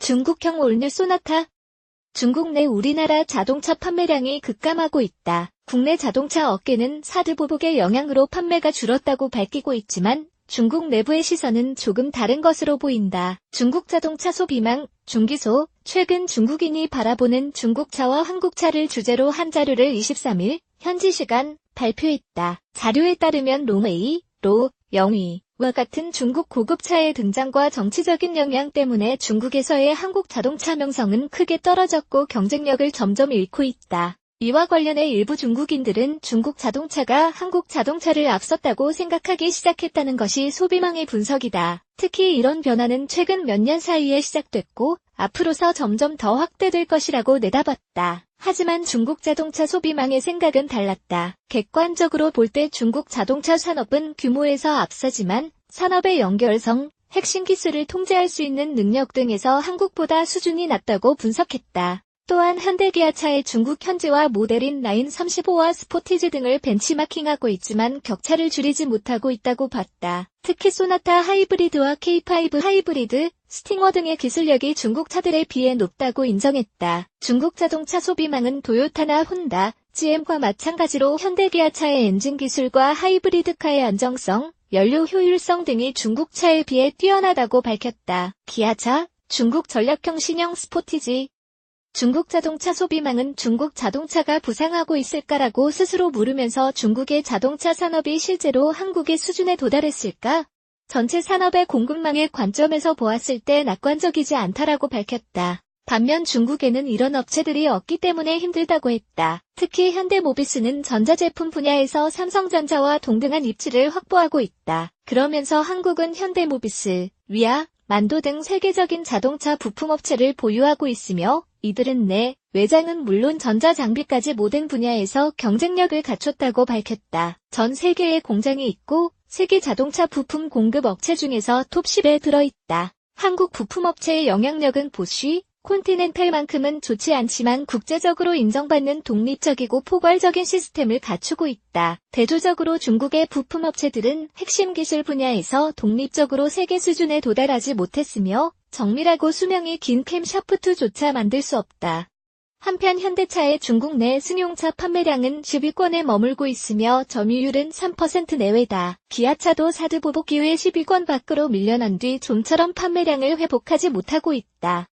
중국형 올뉴 소나타. 중국 내 우리나라 자동차 판매량이 급감하고 있다. 국내 자동차 업계는 사드 보복의 영향으로 판매가 줄었다고 밝히고 있지만 중국 내부의 시선은 조금 다른 것으로 보인다. 중국 자동차 소비망, 중기소, 최근 중국인이 바라보는 중국차와 한국차를 주제로 한 자료를 23일 현지 시간 발표했다. 자료에 따르면 롱웨이, 로, 영위와 같은 중국 고급차의 등장과 정치적인 영향 때문에 중국에서의 한국 자동차 명성은 크게 떨어졌고 경쟁력을 점점 잃고 있다. 이와 관련해 일부 중국인들은 중국 자동차가 한국 자동차를 앞섰다고 생각하기 시작했다는 것이 소비망의 분석이다. 특히 이런 변화는 최근 몇 년 사이에 시작됐고 앞으로서 점점 더 확대될 것이라고 내다봤다. 하지만 중국 자동차 소비망의 생각은 달랐다. 객관적으로 볼 때 중국 자동차 산업은 규모에서 앞서지만 산업의 연결성, 핵심 기술을 통제할 수 있는 능력 등에서 한국보다 수준이 낮다고 분석했다. 또한 현대기아차의 중국 현지화 모델인 라인 35와 스포티지 등을 벤치마킹하고 있지만 격차를 줄이지 못하고 있다고 봤다. 특히 소나타 하이브리드와 K5 하이브리드, 스팅어 등의 기술력이 중국 차들에 비해 높다고 인정했다. 중국 자동차 소비망은 토요타나 혼다, GM과 마찬가지로 현대기아차의 엔진 기술과 하이브리드카의 안정성, 연료 효율성 등이 중국 차에 비해 뛰어나다고 밝혔다. 기아차, 중국 전략형 신형 스포티지. 중국 자동차 소비망은 중국 자동차가 부상하고 있을까라고 스스로 물으면서 중국의 자동차 산업이 실제로 한국의 수준에 도달했을까? 전체 산업의 공급망의 관점에서 보았을 때 낙관적이지 않다라고 밝혔다. 반면 중국에는 이런 업체들이 없기 때문에 힘들다고 했다. 특히 현대모비스는 전자제품 분야에서 삼성전자와 동등한 입지를 확보하고 있다. 그러면서 한국은 현대모비스, 위아, 만도 등 세계적인 자동차 부품업체를 보유하고 있으며 이들은 내 외장은 물론 전자장비까지 모든 분야에서 경쟁력을 갖췄다고 밝혔다. 전 세계에 공장이 있고 세계 자동차 부품 공급 업체 중에서 톱10에 들어있다. 한국 부품업체의 영향력은 보쉬, 콘티넨탈만큼은 좋지 않지만 국제적으로 인정받는 독립적이고 포괄적인 시스템을 갖추고 있다. 대조적으로 중국의 부품업체들은 핵심 기술 분야에서 독립적으로 세계 수준에 도달하지 못했으며 정밀하고 수명이 긴 캠샤프트조차 만들 수 없다. 한편 현대차의 중국 내 승용차 판매량은 10위권에 머물고 있으며 점유율은 3% 내외다. 기아차도 사드 보복 이후에 10위권 밖으로 밀려난 뒤 좀처럼 판매량을 회복하지 못하고 있다.